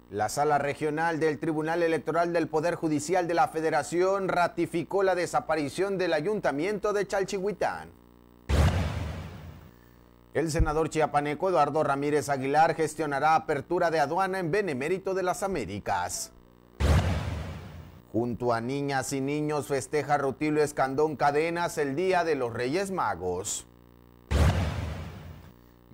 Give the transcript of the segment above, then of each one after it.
La Sala Regional del Tribunal Electoral del Poder Judicial de la Federación ratificó la desaparición del Ayuntamiento de Chalchihuitán. El senador chiapaneco Eduardo Ramírez Aguilar gestionará apertura de aduana en Benemérito de las Américas. Junto a niñas y niños festeja Rutilio Escandón Cadenas el Día de los Reyes Magos.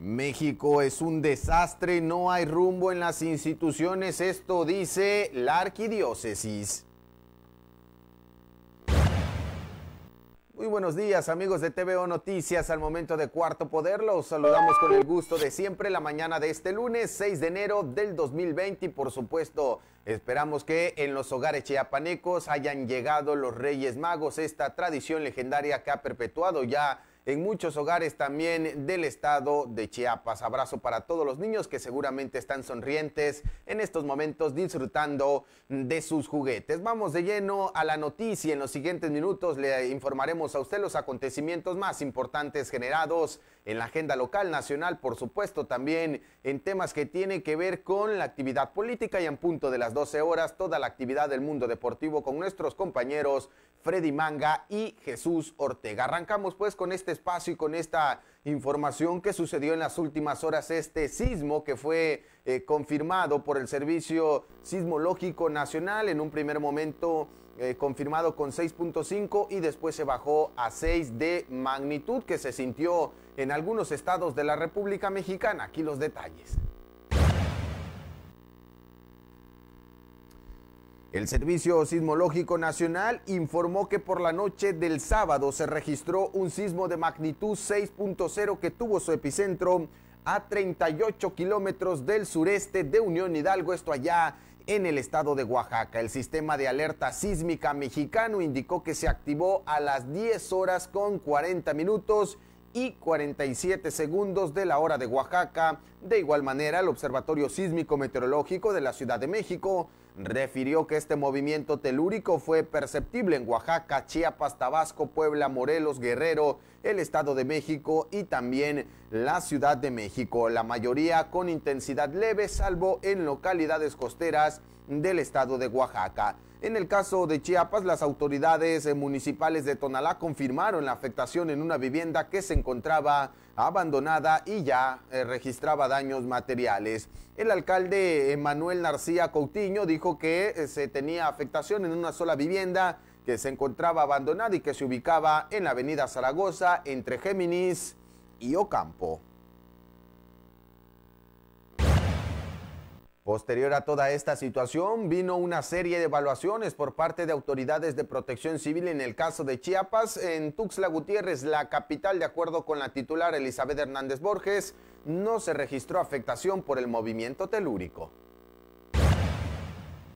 México es un desastre, no hay rumbo en las instituciones, esto dice la arquidiócesis. Muy buenos días, amigos de TVO Noticias. Al momento de Cuarto Poder, los saludamos con el gusto de siempre la mañana de este lunes 6 de enero del 2020 y por supuesto esperamos que en los hogares chiapanecos hayan llegado los Reyes Magos, esta tradición legendaria que ha perpetuado ya en muchos hogares también del estado de Chiapas. Abrazo para todos los niños que seguramente están sonrientes en estos momentos disfrutando de sus juguetes. Vamos de lleno a la noticia. En los siguientes minutos le informaremos a usted los acontecimientos más importantes generados en la agenda local, nacional, por supuesto también en temas que tienen que ver con la actividad política y en punto de las 12 horas toda la actividad del mundo deportivo con nuestros compañeros Freddy Manga y Jesús Ortega. Arrancamos pues con este espacio y con esta información que sucedió en las últimas horas, este sismo que fue confirmado por el Servicio Sismológico Nacional, en un primer momento confirmado con 6.5 y después se bajó a 6 de magnitud que se sintió en algunos estados de la República Mexicana. Aquí los detalles. El Servicio Sismológico Nacional informó que por la noche del sábado se registró un sismo de magnitud 6.0 que tuvo su epicentro a 38 kilómetros del sureste de Unión Hidalgo, esto allá en el estado de Oaxaca. El sistema de alerta sísmica mexicano indicó que se activó a las 10 horas con 40 minutos y 47 segundos de la hora de Oaxaca. De igual manera, el Observatorio Sísmico Meteorológico de la Ciudad de México refirió que este movimiento telúrico fue perceptible en Oaxaca, Chiapas, Tabasco, Puebla, Morelos, Guerrero, el Estado de México y también la Ciudad de México, la mayoría con intensidad leve, salvo en localidades costeras del estado de Oaxaca. En el caso de Chiapas, las autoridades municipales de Tonalá confirmaron la afectación en una vivienda que se encontraba abandonada y ya registraba daños materiales. El alcalde Manuel Narcía Coutinho dijo que se tenía afectación en una sola vivienda que se encontraba abandonada y que se ubicaba en la avenida Zaragoza entre Géminis y Ocampo. Posterior a toda esta situación, vino una serie de evaluaciones por parte de autoridades de protección civil en el caso de Chiapas. En Tuxtla Gutiérrez, la capital, de acuerdo con la titular Elizabeth Hernández Borges, no se registró afectación por el movimiento telúrico.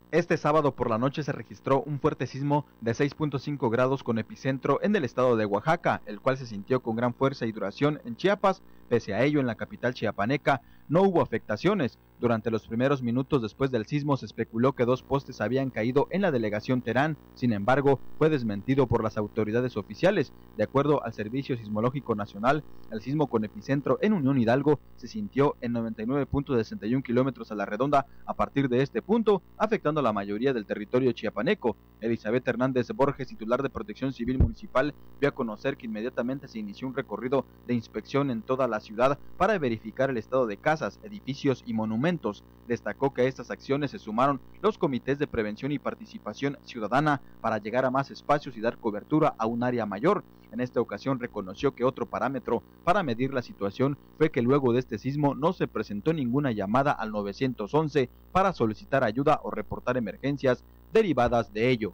Este sábado por la noche se registró un fuerte sismo de 6.5 grados con epicentro en el estado de Oaxaca, el cual se sintió con gran fuerza y duración en Chiapas. Pese a ello, en la capital chiapaneca no hubo afectaciones. Durante los primeros minutos después del sismo se especuló que 2 postes habían caído en la delegación Terán. Sin embargo, fue desmentido por las autoridades oficiales. De acuerdo al Servicio Sismológico Nacional, el sismo con epicentro en Unión Hidalgo se sintió en 99.61 kilómetros a la redonda a partir de este punto, afectando a la mayoría del territorio chiapaneco. Elizabeth Hernández Borges, titular de Protección Civil Municipal, dio a conocer que inmediatamente se inició un recorrido de inspección en toda la ciudad para verificar el estado de carga casas, edificios y monumentos. Destacó que a estas acciones se sumaron los comités de prevención y participación ciudadana para llegar a más espacios y dar cobertura a un área mayor. En esta ocasión reconoció que otro parámetro para medir la situación fue que luego de este sismo no se presentó ninguna llamada al 911 para solicitar ayuda o reportar emergencias derivadas de ello.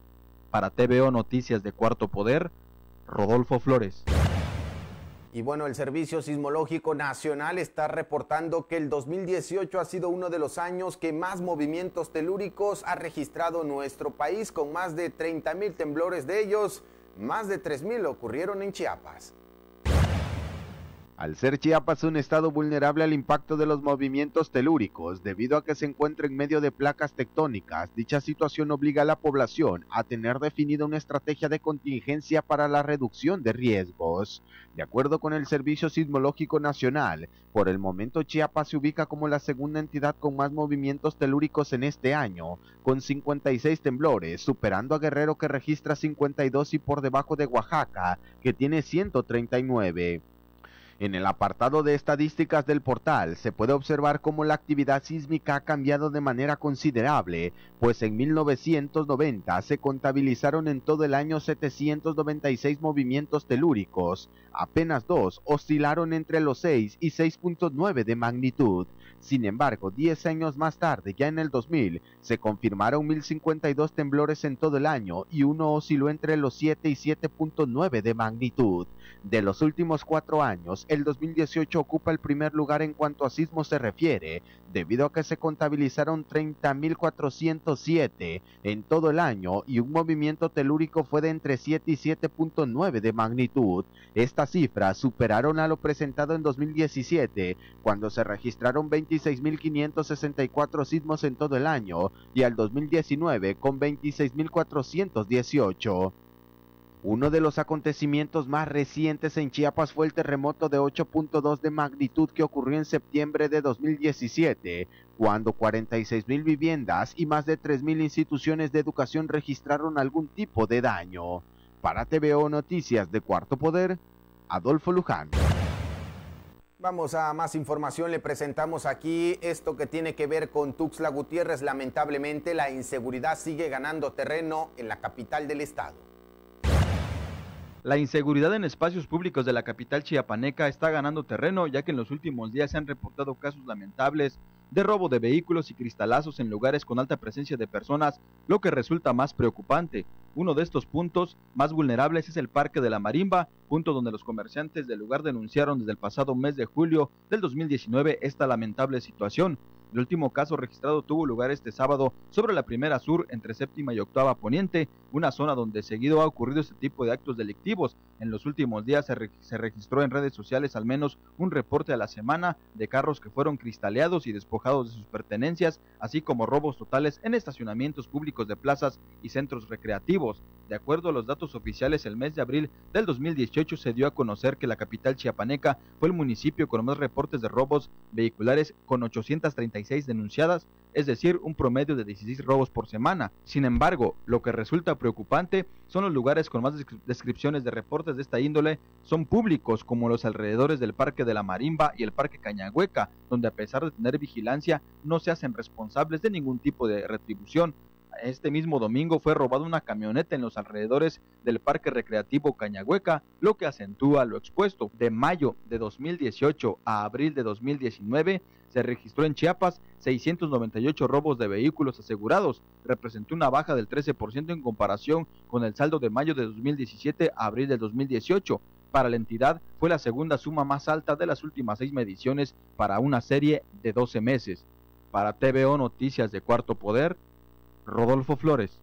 Para TVO Noticias de Cuarto Poder, Rodolfo Flores. Y bueno, el Servicio Sismológico Nacional está reportando que el 2018 ha sido uno de los años que más movimientos telúricos ha registrado nuestro país, con más de 30,000 temblores. De ellos, más de 3,000 ocurrieron en Chiapas. Al ser Chiapas un estado vulnerable al impacto de los movimientos telúricos, debido a que se encuentra en medio de placas tectónicas, dicha situación obliga a la población a tener definida una estrategia de contingencia para la reducción de riesgos. De acuerdo con el Servicio Sismológico Nacional, por el momento Chiapas se ubica como la segunda entidad con más movimientos telúricos en este año, con 56 temblores, superando a Guerrero, que registra 52, y por debajo de Oaxaca, que tiene 139. En el apartado de estadísticas del portal se puede observar cómo la actividad sísmica ha cambiado de manera considerable, pues en 1990 se contabilizaron en todo el año 796 movimientos telúricos, apenas 2 oscilaron entre los 6 y 6.9 de magnitud. Sin embargo, 10 años más tarde, ya en el 2000, se confirmaron 1052 temblores en todo el año y uno osciló entre los 7 y 7.9 de magnitud. De los últimos 4 años, el 2018 ocupa el primer lugar en cuanto a sismos se refiere, debido a que se contabilizaron 30.407 en todo el año y un movimiento telúrico fue de entre 7 y 7.9 de magnitud. Estas cifras superaron a lo presentado en 2017, cuando se registraron 26.564 sismos en todo el año, y al 2019 con 26.418. Uno de los acontecimientos más recientes en Chiapas fue el terremoto de 8.2 de magnitud que ocurrió en septiembre de 2017, cuando 46,000 viviendas y más de 3,000 instituciones de educación registraron algún tipo de daño. Para TVO Noticias de Cuarto Poder, Adolfo Luján. Vamos a más información, le presentamos aquí esto que tiene que ver con Tuxtla Gutiérrez. Lamentablemente la inseguridad sigue ganando terreno en la capital del estado. La inseguridad en espacios públicos de la capital chiapaneca está ganando terreno, ya que en los últimos días se han reportado casos lamentables de robo de vehículos y cristalazos en lugares con alta presencia de personas, lo que resulta más preocupante. Uno de estos puntos más vulnerables es el Parque de la Marimba, punto donde los comerciantes del lugar denunciaron desde el pasado mes de julio del 2019 esta lamentable situación. El último caso registrado tuvo lugar este sábado sobre la Primera Sur entre Séptima y Octava Poniente, una zona donde seguido ha ocurrido este tipo de actos delictivos. En los últimos días se registró en redes sociales al menos un reporte a la semana de carros que fueron cristaleados y despojados de sus pertenencias, así como robos totales en estacionamientos públicos de plazas y centros recreativos. De acuerdo a los datos oficiales, el mes de abril del 2018 se dio a conocer que la capital chiapaneca fue el municipio con más reportes de robos vehiculares, con 836 denunciadas, es decir, un promedio de 16 robos por semana. Sin embargo, lo que resulta preocupante son los lugares con más descripciones de reportes de esta índole son públicos, como los alrededores del Parque de la Marimba y el Parque Cañahueca, donde a pesar de tener vigilancia, no se hacen responsables de ningún tipo de retribución. Este mismo domingo fue robada una camioneta en los alrededores del Parque Recreativo Cañahueca, lo que acentúa lo expuesto. De mayo de 2018 a abril de 2019 se registró en Chiapas 698 robos de vehículos asegurados, representó una baja del 13% en comparación con el saldo de mayo de 2017 a abril de 2018. Para la entidad fue la segunda suma más alta de las últimas 6 mediciones para una serie de 12 meses. Para TVO Noticias de Cuarto Poder, Rodolfo Flores.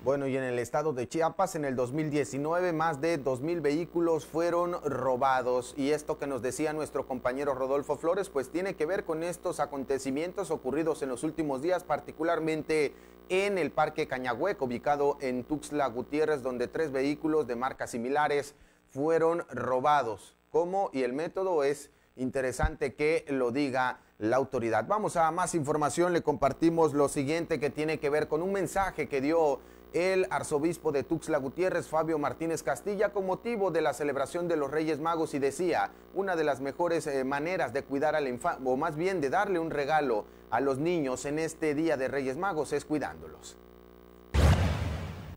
Bueno, y en el estado de Chiapas, en el 2019, más de 2,000 vehículos fueron robados. Y esto que nos decía nuestro compañero Rodolfo Flores, pues tiene que ver con estos acontecimientos ocurridos en los últimos días, particularmente en el Parque Cañahueca, ubicado en Tuxtla Gutiérrez, donde 3 vehículos de marcas similares fueron robados. ¿Cómo? Y el método es interesante que lo diga la autoridad. Vamos a más información, le compartimos lo siguiente que tiene que ver con un mensaje que dio el arzobispo de Tuxtla Gutiérrez, Fabio Martínez Castilla, con motivo de la celebración de los Reyes Magos, y decía, una de las mejores maneras de cuidar a la infancia, o más bien de darle un regalo a los niños en este día de Reyes Magos, es cuidándolos.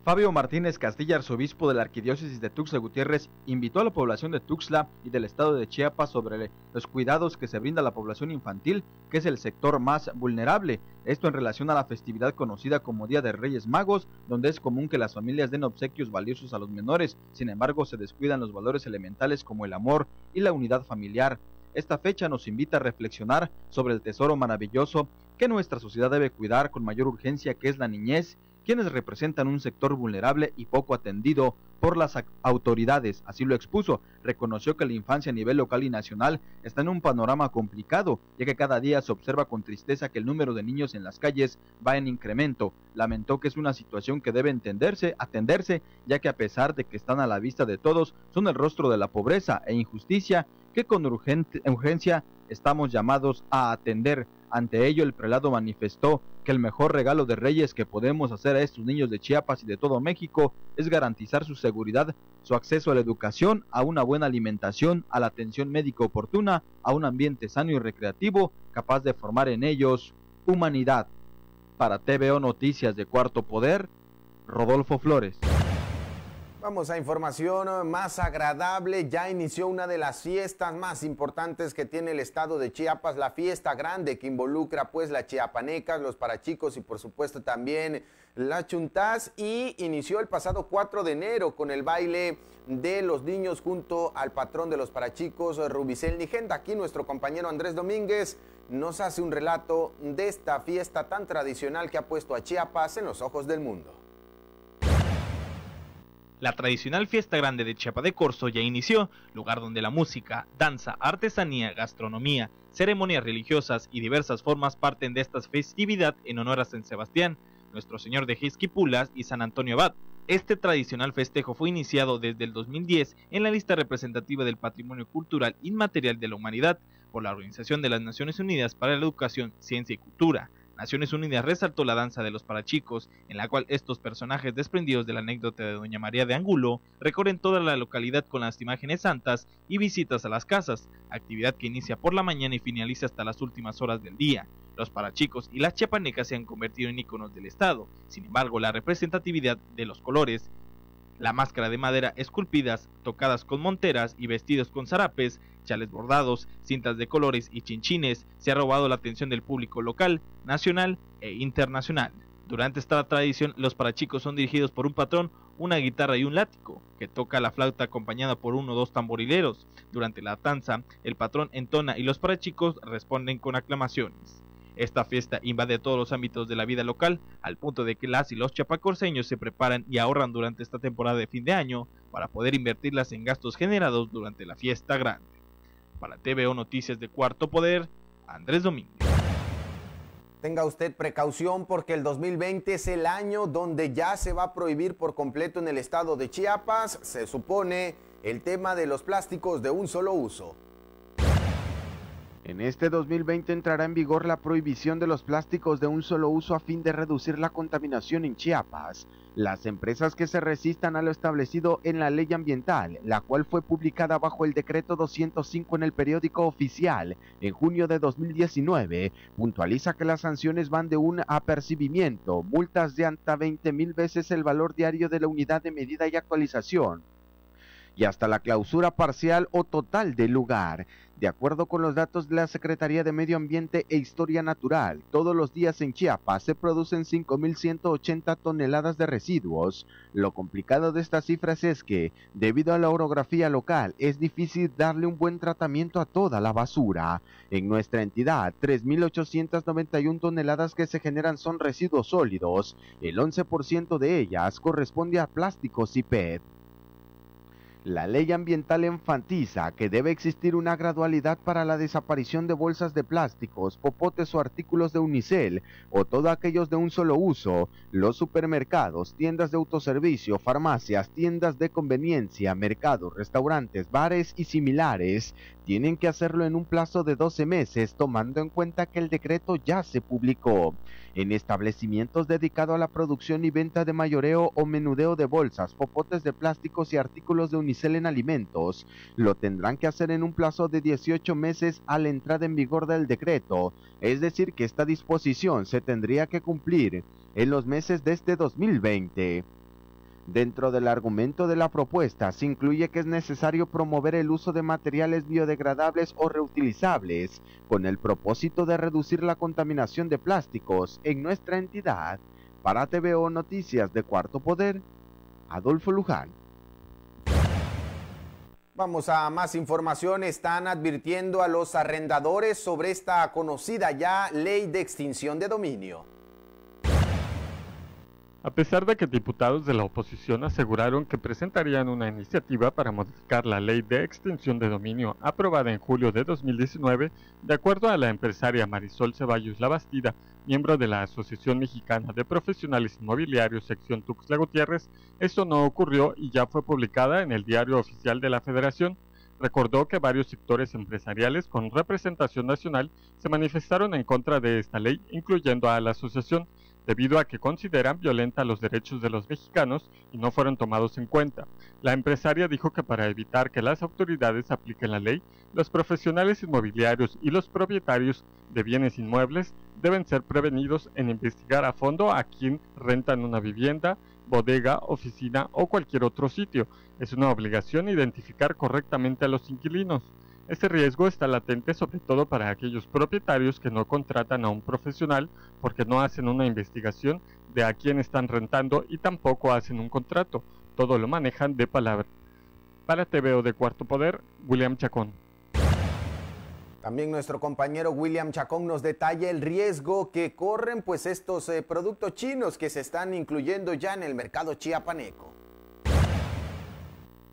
Fabio Martínez Castilla, arzobispo de la Arquidiócesis de Tuxtla Gutiérrez, invitó a la población de Tuxtla y del estado de Chiapas sobre los cuidados que se brinda a la población infantil, que es el sector más vulnerable. Esto en relación a la festividad conocida como Día de Reyes Magos, donde es común que las familias den obsequios valiosos a los menores. Sin embargo, se descuidan los valores elementales como el amor y la unidad familiar. Esta fecha nos invita a reflexionar sobre el tesoro maravilloso que nuestra sociedad debe cuidar con mayor urgencia, que es la niñez, quienes representan un sector vulnerable y poco atendido por las autoridades. Así lo expuso. Reconoció que la infancia a nivel local y nacional está en un panorama complicado, ya que cada día se observa con tristeza que el número de niños en las calles va en incremento. Lamentó que es una situación que debe atenderse, ya que a pesar de que están a la vista de todos, son el rostro de la pobreza e injusticia que con urgencia estamos llamados a atender. Ante ello, el prelado manifestó que el mejor regalo de Reyes que podemos hacer a estos niños de Chiapas y de todo México es garantizar su seguridad, su acceso a la educación, a una buena alimentación, a la atención médica oportuna, a un ambiente sano y recreativo capaz de formar en ellos humanidad. Para TVO Noticias de Cuarto Poder, Rodolfo Flores. Vamos a información más agradable. Ya inició una de las fiestas más importantes que tiene el estado de Chiapas, la fiesta grande que involucra pues las chiapanecas, los parachicos y por supuesto también las chuntás, y inició el pasado 4 de enero con el baile de los niños junto al patrón de los parachicos, Rubicel Nigenda. Aquí nuestro compañero Andrés Domínguez nos hace un relato de esta fiesta tan tradicional que ha puesto a Chiapas en los ojos del mundo. La tradicional fiesta grande de Chiapa de Corzo ya inició, lugar donde la música, danza, artesanía, gastronomía, ceremonias religiosas y diversas formas parten de esta festividad en honor a San Sebastián, Nuestro Señor de Jisquipulas y San Antonio Abad. Este tradicional festejo fue iniciado desde el 2010 en la lista representativa del Patrimonio Cultural Inmaterial de la Humanidad por la Organización de las Naciones Unidas para la Educación, Ciencia y Cultura. Naciones Unidas resaltó la danza de los parachicos, en la cual estos personajes desprendidos de la anécdota de Doña María de Angulo recorren toda la localidad con las imágenes santas y visitas a las casas, actividad que inicia por la mañana y finaliza hasta las últimas horas del día. Los parachicos y las chiapanecas se han convertido en íconos del estado. Sin embargo, la representatividad de los colores, la máscara de madera esculpidas, tocadas con monteras y vestidos con zarapes, chales bordados, cintas de colores y chinchines, se ha robado la atención del público local, nacional e internacional. Durante esta tradición, los parachicos son dirigidos por un patrón, una guitarra y un látigo, que toca la flauta acompañada por 1 o 2 tamborileros. Durante la danza, el patrón entona y los parachicos responden con aclamaciones. Esta fiesta invade todos los ámbitos de la vida local, al punto de que las y los chiapacorceños se preparan y ahorran durante esta temporada de fin de año para poder invertirlas en gastos generados durante la fiesta grande. Para TVO Noticias de Cuarto Poder, Andrés Domínguez. Tenga usted precaución porque el 2020 es el año donde ya se va a prohibir por completo en el estado de Chiapas, se supone, el tema de los plásticos de un solo uso. En este 2020 entrará en vigor la prohibición de los plásticos de un solo uso a fin de reducir la contaminación en Chiapas. Las empresas que se resistan a lo establecido en la ley ambiental, la cual fue publicada bajo el decreto 205 en el periódico oficial en junio de 2019, puntualiza que las sanciones van de un apercibimiento, multas de hasta 20,000 veces el valor diario de la unidad de medida y actualización, y hasta la clausura parcial o total del lugar. De acuerdo con los datos de la Secretaría de Medio Ambiente e Historia Natural, todos los días en Chiapas se producen 5,180 toneladas de residuos. Lo complicado de estas cifras es que, debido a la orografía local, es difícil darle un buen tratamiento a toda la basura. En nuestra entidad, 3,891 toneladas que se generan son residuos sólidos. El 11% de ellas corresponde a plásticos y PET. La ley ambiental enfatiza que debe existir una gradualidad para la desaparición de bolsas de plásticos, popotes o artículos de unicel o todos aquellos de un solo uso. Los supermercados, tiendas de autoservicio, farmacias, tiendas de conveniencia, mercados, restaurantes, bares y similares tienen que hacerlo en un plazo de 12 meses, tomando en cuenta que el decreto ya se publicó. En establecimientos dedicados a la producción y venta de mayoreo o menudeo de bolsas, popotes de plásticos y artículos de unicel en alimentos, lo tendrán que hacer en un plazo de 18 meses a la entrada en vigor del decreto, es decir que esta disposición se tendría que cumplir en los meses de este 2020. Dentro del argumento de la propuesta se incluye que es necesario promover el uso de materiales biodegradables o reutilizables, con el propósito de reducir la contaminación de plásticos en nuestra entidad. Para TVO Noticias de Cuarto Poder, Adolfo Luján. Vamos a más información. Están advirtiendo a los arrendadores sobre esta conocida ya ley de extinción de dominio. A pesar de que diputados de la oposición aseguraron que presentarían una iniciativa para modificar la ley de extinción de dominio aprobada en julio de 2019, de acuerdo a la empresaria Marisol Ceballos Labastida, miembro de la Asociación Mexicana de Profesionales Inmobiliarios sección Tuxtla Gutiérrez, esto no ocurrió y ya fue publicada en el Diario Oficial de la Federación. Recordó que varios sectores empresariales con representación nacional se manifestaron en contra de esta ley, incluyendo a la asociación, debido a que consideran violenta los derechos de los mexicanos y no fueron tomados en cuenta. La empresaria dijo que para evitar que las autoridades apliquen la ley, los profesionales inmobiliarios y los propietarios de bienes inmuebles deben ser prevenidos en investigar a fondo a quien rentan una vivienda, bodega, oficina o cualquier otro sitio. Es una obligación identificar correctamente a los inquilinos. Este riesgo está latente sobre todo para aquellos propietarios que no contratan a un profesional porque no hacen una investigación de a quién están rentando y tampoco hacen un contrato. Todo lo manejan de palabra. Para TVO de Cuarto Poder, William Chacón. También nuestro compañero William Chacón nos detalla el riesgo que corren pues estos productos chinos que se están incluyendo ya en el mercado chiapaneco.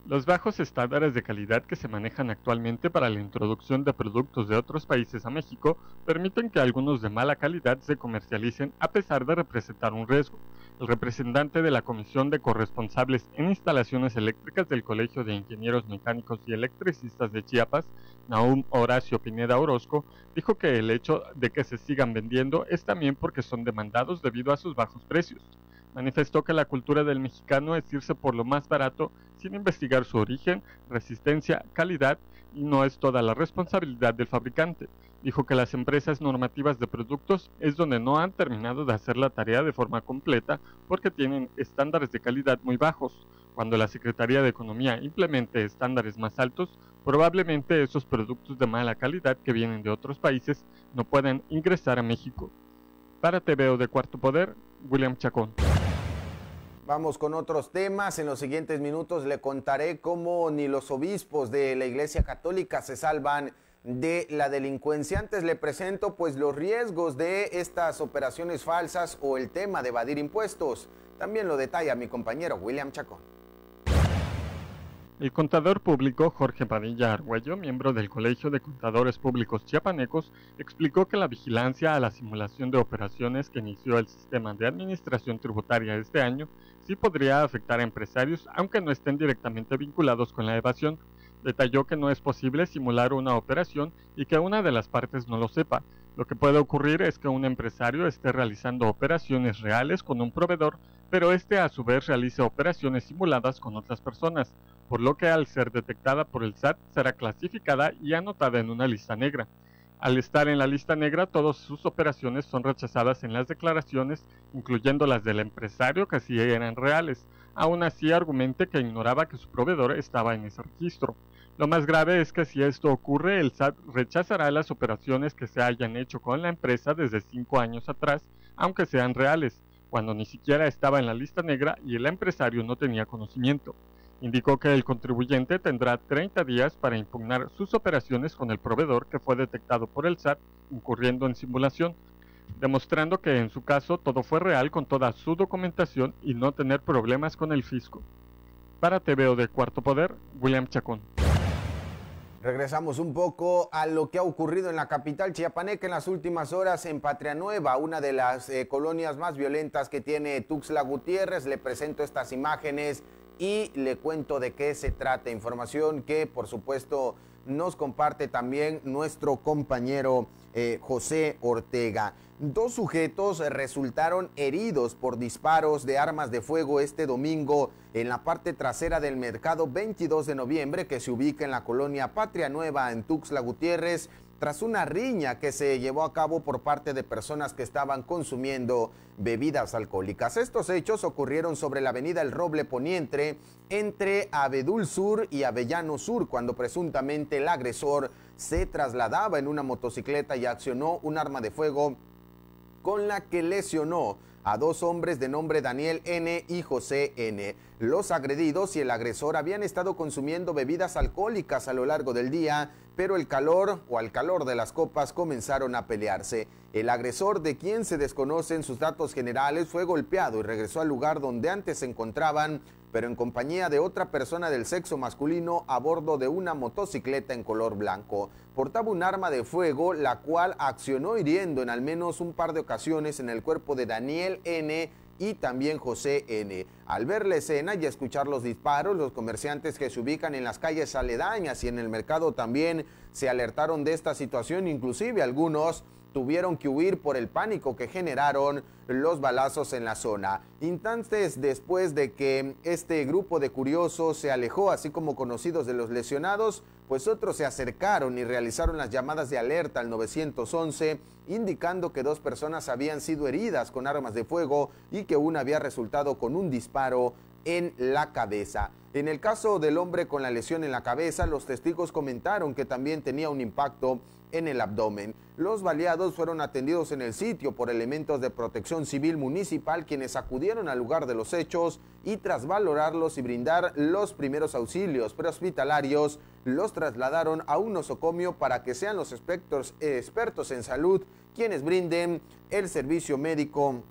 Los bajos estándares de calidad que se manejan actualmente para la introducción de productos de otros países a México permiten que algunos de mala calidad se comercialicen a pesar de representar un riesgo. El representante de la Comisión de Corresponsables en Instalaciones Eléctricas del Colegio de Ingenieros Mecánicos y Electricistas de Chiapas, Nahum Horacio Pineda Orozco, dijo que el hecho de que se sigan vendiendo es también porque son demandados debido a sus bajos precios. Manifestó que la cultura del mexicano es irse por lo más barato sin investigar su origen, resistencia, calidad y no es toda la responsabilidad del fabricante. Dijo que las empresas normativas de productos es donde no han terminado de hacer la tarea de forma completa porque tienen estándares de calidad muy bajos. Cuando la Secretaría de Economía implemente estándares más altos, probablemente esos productos de mala calidad que vienen de otros países no puedan ingresar a México. Para TVO de Cuarto Poder, William Chacón. Vamos con otros temas. En los siguientes minutos le contaré cómo ni los obispos de la Iglesia Católica se salvan de la delincuencia. Antes le presento pues los riesgos de estas operaciones falsas o el tema de evadir impuestos. También lo detalla mi compañero William Chacón. El contador público Jorge Padilla Argüello, miembro del Colegio de Contadores Públicos Chiapanecos, explicó que la vigilancia a la simulación de operaciones que inició el sistema de administración tributaria este año sí podría afectar a empresarios, aunque no estén directamente vinculados con la evasión. Detalló que no es posible simular una operación y que una de las partes no lo sepa. Lo que puede ocurrir es que un empresario esté realizando operaciones reales con un proveedor, pero este a su vez realice operaciones simuladas con otras personas, por lo que al ser detectada por el SAT será clasificada y anotada en una lista negra. Al estar en la lista negra, todas sus operaciones son rechazadas en las declaraciones, incluyendo las del empresario que sí eran reales. Aún así argumente que ignoraba que su proveedor estaba en ese registro. Lo más grave es que si esto ocurre, el SAT rechazará las operaciones que se hayan hecho con la empresa desde 5 años atrás, aunque sean reales, cuando ni siquiera estaba en la lista negra y el empresario no tenía conocimiento. Indicó que el contribuyente tendrá 30 días para impugnar sus operaciones con el proveedor que fue detectado por el SAT incurriendo en simulación, demostrando que en su caso todo fue real con toda su documentación y no tener problemas con el fisco. Para TVO de Cuarto Poder, William Chacón. Regresamos un poco a lo que ha ocurrido en la capital chiapaneca en las últimas horas en Patria Nueva, una de las colonias más violentas que tiene Tuxtla Gutiérrez. Le presento estas imágenes y le cuento de qué se trata. Información que, por supuesto, nos comparte también nuestro compañero José Ortega. 2 sujetos resultaron heridos por disparos de armas de fuego este domingo en la parte trasera del mercado 22 de noviembre que se ubica en la colonia Patria Nueva en Tuxtla Gutiérrez, tras una riña que se llevó a cabo por parte de personas que estaban consumiendo bebidas alcohólicas. Estos hechos ocurrieron sobre la avenida El Roble Poniente entre Abedul Sur y Avellano Sur, cuando presuntamente el agresor se trasladaba en una motocicleta y accionó un arma de fuego con la que lesionó a 2 hombres de nombre Daniel N. y José N. Los agredidos y el agresor habían estado consumiendo bebidas alcohólicas a lo largo del día, pero al calor de las copas comenzaron a pelearse. El agresor, de quien se desconocen sus datos generales, fue golpeado y regresó al lugar donde antes se encontraban, pero en compañía de otra persona del sexo masculino a bordo de una motocicleta en color blanco. Portaba un arma de fuego, la cual accionó hiriendo en al menos un par de ocasiones en el cuerpo de Daniel N. y también José N. Al ver la escena y escuchar los disparos, los comerciantes que se ubican en las calles aledañas y en el mercado también se alertaron de esta situación. Inclusive algunos tuvieron que huir por el pánico que generaron los balazos en la zona. Instantes después de que este grupo de curiosos se alejó, así como conocidos de los lesionados, pues otros se acercaron y realizaron las llamadas de alerta al 911, indicando que 2 personas habían sido heridas con armas de fuego y que una había resultado con un disparo en la cabeza. En el caso del hombre con la lesión en la cabeza, los testigos comentaron que también tenía un impacto en el abdomen. Los baleados fueron atendidos en el sitio por elementos de protección civil municipal, quienes acudieron al lugar de los hechos y tras valorarlos y brindar los primeros auxilios prehospitalarios, los trasladaron a un nosocomio para que sean los expertos en salud quienes brinden el servicio médico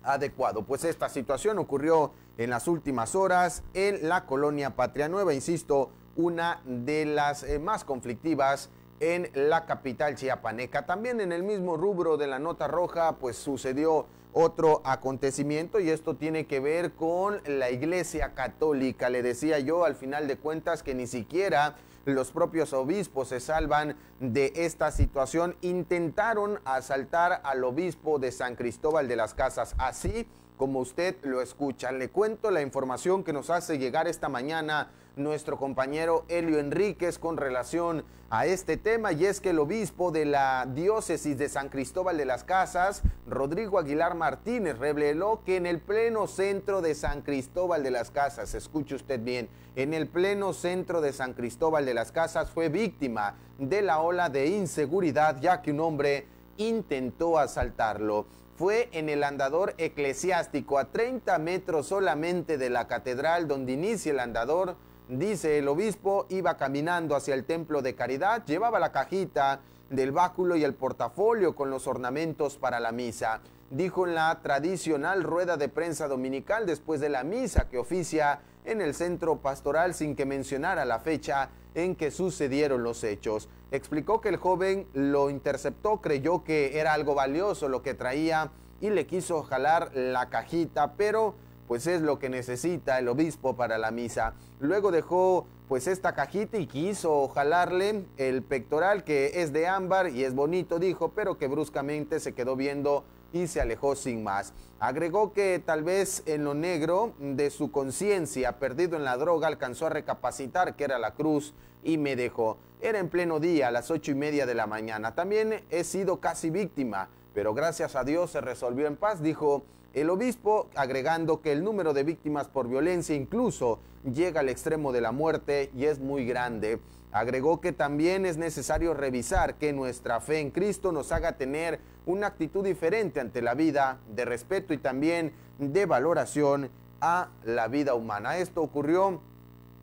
adecuado. Pues esta situación ocurrió en las últimas horas en la colonia Patria Nueva, insisto, una de las más conflictivas en la capital chiapaneca. También en el mismo rubro de la nota roja, pues sucedió otro acontecimiento y esto tiene que ver con la Iglesia Católica. Le decía yo al final de cuentas que ni siquiera los propios obispos se salvan de esta situación. Intentaron asaltar al obispo de San Cristóbal de las Casas, así como usted lo escucha. Le cuento la información que nos hace llegar esta mañana nuestro compañero Elio Enríquez con relación a este tema, y es que el obispo de la diócesis de San Cristóbal de las Casas, Rodrigo Aguilar Martínez, reveló que en el pleno centro de San Cristóbal de las Casas, escuche usted bien, en el pleno centro de San Cristóbal de las Casas fue víctima de la ola de inseguridad, ya que un hombre intentó asaltarlo. Fue en el andador eclesiástico, a 30 metros solamente de la catedral donde inicia el andador. Dice el obispo, iba caminando hacia el templo de Caridad, llevaba la cajita del báculo y el portafolio con los ornamentos para la misa. Dijo en la tradicional rueda de prensa dominical después de la misa que oficia en el centro pastoral, sin que mencionara la fecha en que sucedieron los hechos. Explicó que el joven lo interceptó, creyó que era algo valioso lo que traía y le quiso jalar la cajita, pero pues es lo que necesita el obispo para la misa. Luego dejó pues esta cajita y quiso jalarle el pectoral, que es de ámbar y es bonito, dijo, pero que bruscamente se quedó viendo y se alejó sin más. Agregó que tal vez en lo negro de su conciencia, perdido en la droga, alcanzó a recapacitar que era la cruz y me dejó. Era en pleno día, a las 8:30 de la mañana. También he sido casi víctima, pero gracias a Dios se resolvió en paz, dijo el obispo, agregando que el número de víctimas por violencia incluso llega al extremo de la muerte y es muy grande. Agregó que también es necesario revisar que nuestra fe en Cristo nos haga tener una actitud diferente ante la vida, de respeto y también de valoración a la vida humana. Esto ocurrió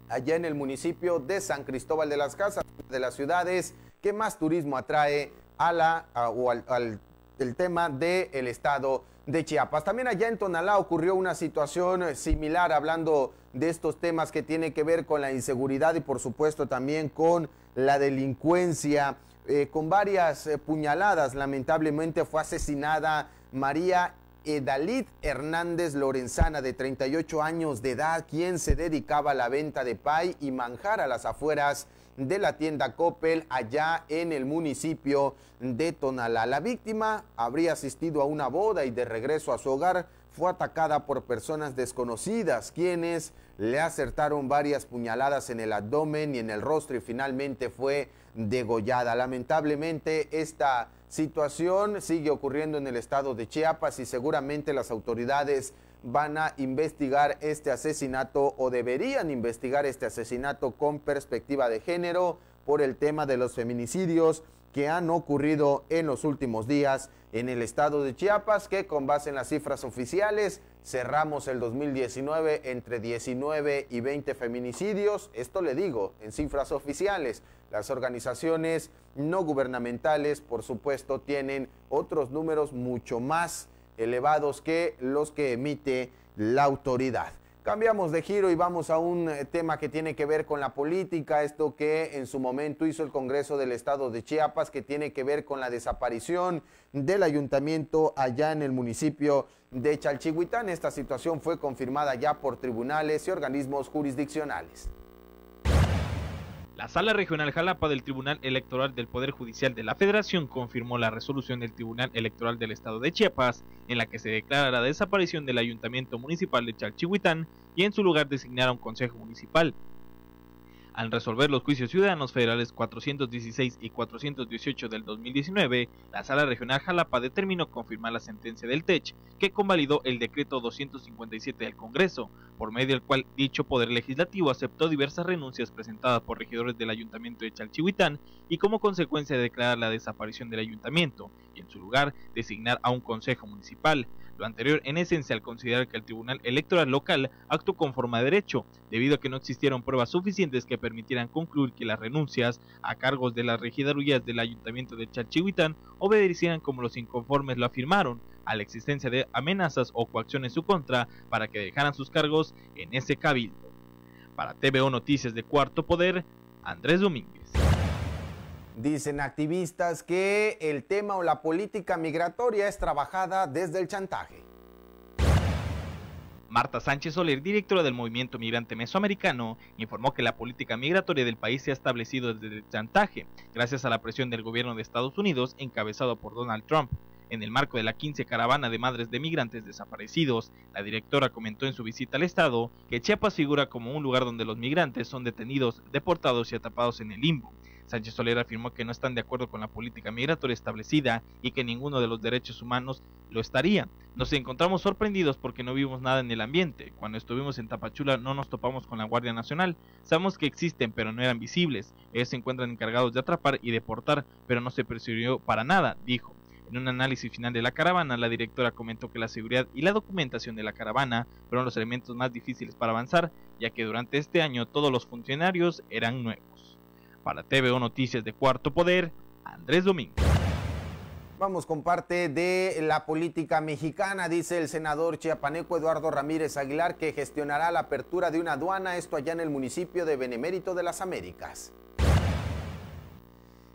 allá en el municipio de San Cristóbal de las Casas, de las ciudades que más turismo atrae al el tema del estado de Chiapas. También allá en Tonalá ocurrió una situación similar, hablando de estos temas que tienen que ver con la inseguridad y por supuesto también con la delincuencia. Con varias puñaladas, lamentablemente fue asesinada María Edalit Hernández Lorenzana, de 38 años de edad, quien se dedicaba a la venta de pay y manjar a las afueras de la tienda Coppel allá en el municipio de Tonalá. La víctima habría asistido a una boda y de regreso a su hogar fue atacada por personas desconocidas, quienes le acertaron varias puñaladas en el abdomen y en el rostro y finalmente fue degollada. Lamentablemente esta situación sigue ocurriendo en el estado de Chiapas y seguramente las autoridades van a investigar este asesinato o deberían investigar este asesinato con perspectiva de género por el tema de los feminicidios que han ocurrido en los últimos días en el estado de Chiapas, que con base en las cifras oficiales cerramos el 2019 entre 19 y 20 feminicidios. Esto le digo en cifras oficiales. Las organizaciones no gubernamentales, por supuesto, tienen otros números mucho más elevados que los que emite la autoridad. Cambiamos de giro y vamos a un tema que tiene que ver con la política, esto que en su momento hizo el Congreso del Estado de Chiapas, que tiene que ver con la desaparición del ayuntamiento allá en el municipio de Chalchihuitán. Esta situación fue confirmada ya por tribunales y organismos jurisdiccionales. La Sala Regional Jalapa del Tribunal Electoral del Poder Judicial de la Federación confirmó la resolución del Tribunal Electoral del Estado de Chiapas, en la que se declara la desaparición del Ayuntamiento Municipal de Chalchihuitán y en su lugar designar a un Consejo Municipal. Al resolver los juicios ciudadanos federales 416 y 418 del 2019, la Sala Regional Jalapa determinó confirmar la sentencia del TECH, que convalidó el decreto 257 del Congreso, por medio del cual dicho Poder Legislativo aceptó diversas renuncias presentadas por regidores del Ayuntamiento de Chalchihuitán y como consecuencia de declarar la desaparición del Ayuntamiento, y en su lugar designar a un Consejo Municipal. Lo anterior en esencia al considerar que el Tribunal Electoral local actuó conforme a derecho, debido a que no existieron pruebas suficientes que permitieran concluir que las renuncias a cargos de las regidurías del Ayuntamiento de Chalchihuitán obedecieran como los inconformes lo afirmaron, a la existencia de amenazas o coacción en su contra para que dejaran sus cargos en ese cabildo. Para TVO Noticias de Cuarto Poder, Andrés Domínguez. Dicen activistas que el tema o la política migratoria es trabajada desde el chantaje. Marta Sánchez Soler, directora del Movimiento Migrante Mesoamericano, informó que la política migratoria del país se ha establecido desde el chantaje, gracias a la presión del gobierno de Estados Unidos encabezado por Donald Trump. En el marco de la 15 caravana de madres de migrantes desaparecidos, la directora comentó en su visita al estado que Chiapas figura como un lugar donde los migrantes son detenidos, deportados y atrapados en el limbo. Sánchez Soler afirmó que no están de acuerdo con la política migratoria establecida y que ninguno de los derechos humanos lo estaría. Nos encontramos sorprendidos porque no vimos nada en el ambiente. Cuando estuvimos en Tapachula no nos topamos con la Guardia Nacional. Sabemos que existen, pero no eran visibles. Ellos se encuentran encargados de atrapar y deportar, pero no se persiguió para nada, dijo. En un análisis final de la caravana, la directora comentó que la seguridad y la documentación de la caravana fueron los elementos más difíciles para avanzar, ya que durante este año todos los funcionarios eran nuevos. Para TVO Noticias de Cuarto Poder, Andrés Domínguez. Vamos con parte de la política mexicana. Dice el senador chiapaneco Eduardo Ramírez Aguilar que gestionará la apertura de una aduana, esto allá en el municipio de Benemérito de las Américas.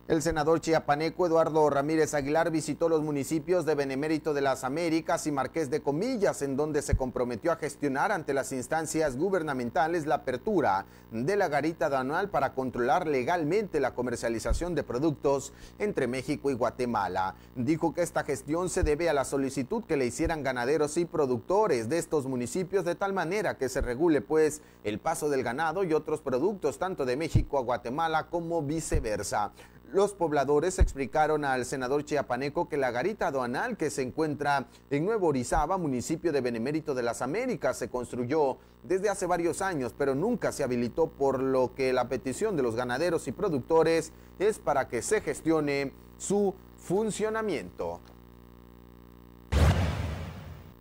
El senador chiapaneco Eduardo Ramírez Aguilar visitó los municipios de Benemérito de las Américas y Marqués de Comillas, en donde se comprometió a gestionar ante las instancias gubernamentales la apertura de la garita aduanal para controlar legalmente la comercialización de productos entre México y Guatemala. Dijo que esta gestión se debe a la solicitud que le hicieran ganaderos y productores de estos municipios, de tal manera que se regule pues el paso del ganado y otros productos tanto de México a Guatemala como viceversa. Los pobladores explicaron al senador chiapaneco que la garita aduanal que se encuentra en Nuevo Orizaba, municipio de Benemérito de las Américas, se construyó desde hace varios años, pero nunca se habilitó, por lo que la petición de los ganaderos y productores es para que se gestione su funcionamiento.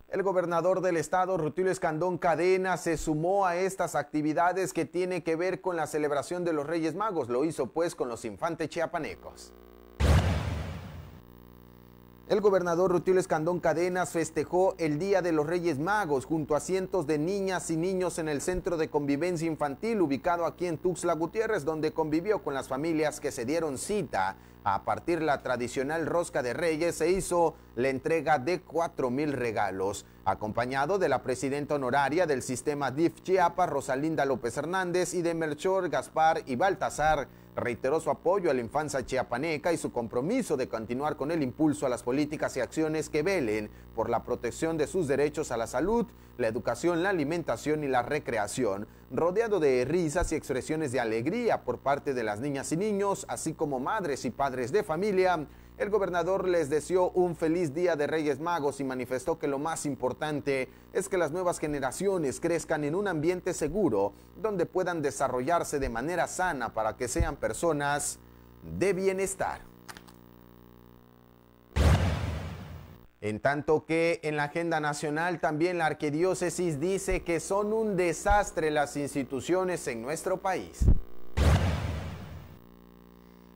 El gobernador del estado, Rutilio Escandón Cadena, se sumó a estas actividades que tienen que ver con la celebración de los Reyes Magos. Lo hizo pues con los infantes chiapanecos. El gobernador Rutilio Escandón Cadenas festejó el Día de los Reyes Magos junto a cientos de niñas y niños en el Centro de Convivencia Infantil ubicado aquí en Tuxtla Gutiérrez, donde convivió con las familias que se dieron cita. A partir de la tradicional rosca de Reyes se hizo la entrega de 4,000 regalos. Acompañado de la presidenta honoraria del sistema DIF Chiapas, Rosalinda López Hernández, y de Melchor, Gaspar y Baltasar, reiteró su apoyo a la infancia chiapaneca y su compromiso de continuar con el impulso a las políticas y acciones que velen por la protección de sus derechos a la salud, la educación, la alimentación y la recreación, rodeado de risas y expresiones de alegría por parte de las niñas y niños, así como madres y padres de familia. El gobernador les deseó un feliz Día de Reyes Magos y manifestó que lo más importante es que las nuevas generaciones crezcan en un ambiente seguro donde puedan desarrollarse de manera sana para que sean personas de bienestar. En tanto que en la agenda nacional también la arquidiócesis dice que son un desastre las instituciones en nuestro país.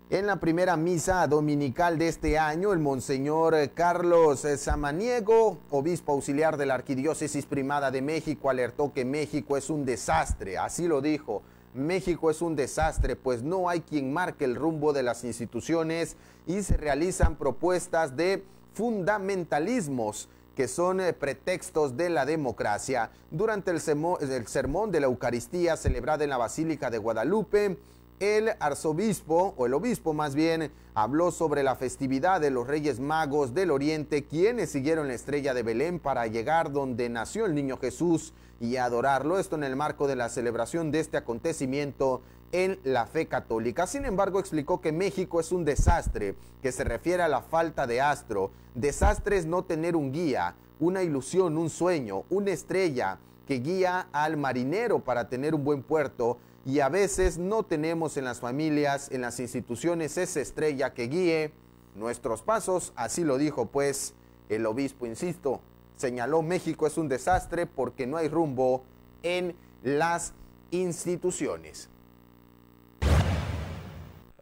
En la primera misa dominical de este año, el monseñor Carlos Samaniego, obispo auxiliar de la Arquidiócesis Primada de México, alertó que México es un desastre. Así lo dijo, México es un desastre, pues no hay quien marque el rumbo de las instituciones y se realizan propuestas de fundamentalismos que son pretextos de la democracia. Durante el sermón de la Eucaristía celebrada en la Basílica de Guadalupe, el arzobispo, o el obispo más bien, habló sobre la festividad de los Reyes Magos del Oriente, quienes siguieron la estrella de Belén para llegar donde nació el niño Jesús y adorarlo. Esto en el marco de la celebración de este acontecimiento en la fe católica. Sin embargo, explicó que México es un desastre, que se refiere a la falta de astro. Desastre es no tener un guía, una ilusión, un sueño, una estrella que guía al marinero para tener un buen puerto. Y a veces no tenemos en las familias, en las instituciones, esa estrella que guíe nuestros pasos. Así lo dijo pues el obispo, insisto, señaló: México es un desastre porque no hay rumbo en las instituciones.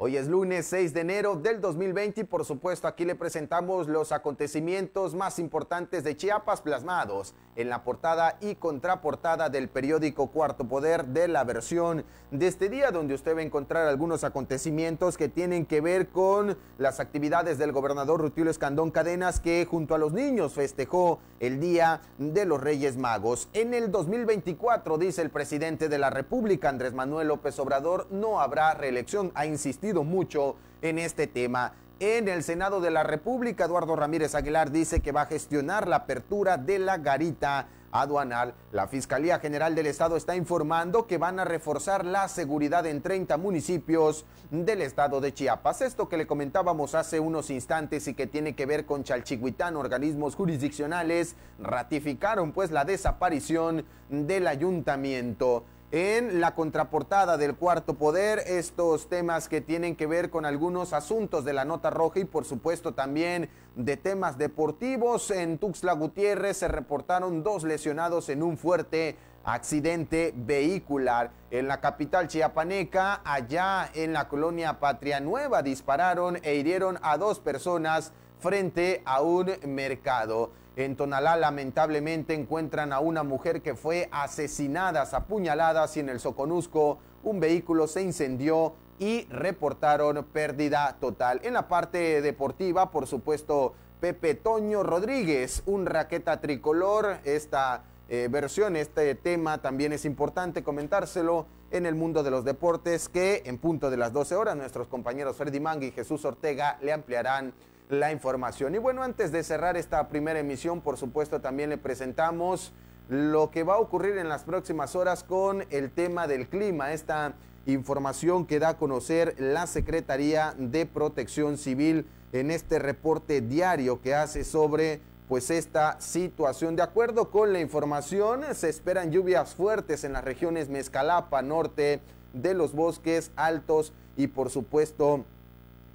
Hoy es lunes 6 de enero del 2020 y por supuesto aquí le presentamos los acontecimientos más importantes de Chiapas plasmados en la portada y contraportada del periódico Cuarto Poder de la versión de este día, donde usted va a encontrar algunos acontecimientos que tienen que ver con las actividades del gobernador Rutilio Escandón Cadenas, que junto a los niños festejó el Día de los Reyes Magos. En el 2024, dice el presidente de la República, Andrés Manuel López Obrador, no habrá reelección. Ha insistido mucho en este tema. En el Senado de la República, Eduardo Ramírez Aguilar dice que va a gestionar la apertura de la garita aduanal. La Fiscalía General del Estado está informando que van a reforzar la seguridad en 30 municipios del estado de Chiapas. Esto que le comentábamos hace unos instantes y que tiene que ver con Chalchihuitán, organismos jurisdiccionales ratificaron pues la desaparición del ayuntamiento. En la contraportada del Cuarto Poder, estos temas que tienen que ver con algunos asuntos de la nota roja y por supuesto también de temas deportivos. En Tuxtla Gutiérrez se reportaron 2 lesionados en un fuerte accidente vehicular. En la capital chiapaneca, allá en la colonia Patria Nueva, dispararon e hirieron a 2 personas frente a un mercado. En Tonalá, lamentablemente, encuentran a una mujer que fue asesinada a puñaladas y en el Soconusco un vehículo se incendió y reportaron pérdida total. En la parte deportiva, por supuesto, Pepe Toño Rodríguez, un raqueta tricolor. Esta versión, este tema también es importante comentárselo en el mundo de los deportes, que en punto de las 12 horas nuestros compañeros Freddy Manga y Jesús Ortega le ampliarán la información. Y bueno, antes de cerrar esta primera emisión, por supuesto también le presentamos lo que va a ocurrir en las próximas horas con el tema del clima. Esta información que da a conocer la Secretaría de Protección Civil en este reporte diario que hace sobre pues esta situación. De acuerdo con la información, se esperan lluvias fuertes en las regiones Mezcalapa, norte de los Bosques Altos y por supuesto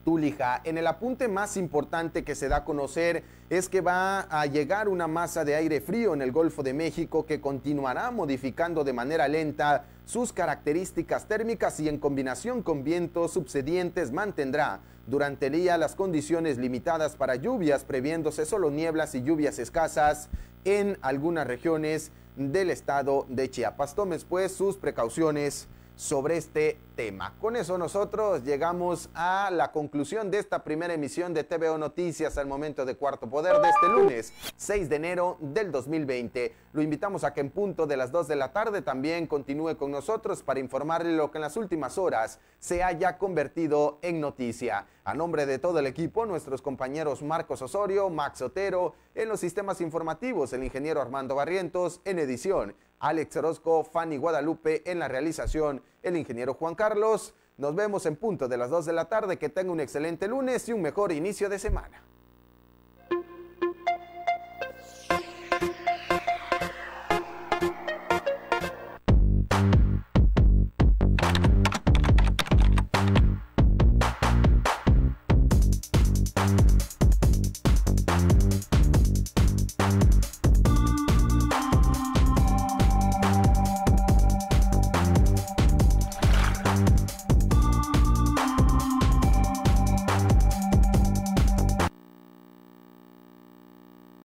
Tulija. En el apunte más importante que se da a conocer es que va a llegar una masa de aire frío en el Golfo de México que continuará modificando de manera lenta sus características térmicas y en combinación con vientos subsedientes mantendrá Durante el día las condiciones limitadas para lluvias, previéndose solo nieblas y lluvias escasas en algunas regiones del estado de Chiapas. Tomen pues sus precauciones sobre este tema. Con eso nosotros llegamos a la conclusión de esta primera emisión de TVO Noticias al momento de Cuarto Poder de este lunes 6 de enero del 2020. Lo invitamos a que en punto de las 2 de la tarde también continúe con nosotros para informarle lo que en las últimas horas se haya convertido en noticia. A nombre de todo el equipo, nuestros compañeros Marcos Osorio, Max Otero, en los sistemas informativos, el ingeniero Armando Barrientos, en edición, Alex Orozco, Fanny Guadalupe, en la realización, el ingeniero Juan Carlos. Nos vemos en punto de las 2 de la tarde. Que tenga un excelente lunes y un mejor inicio de semana.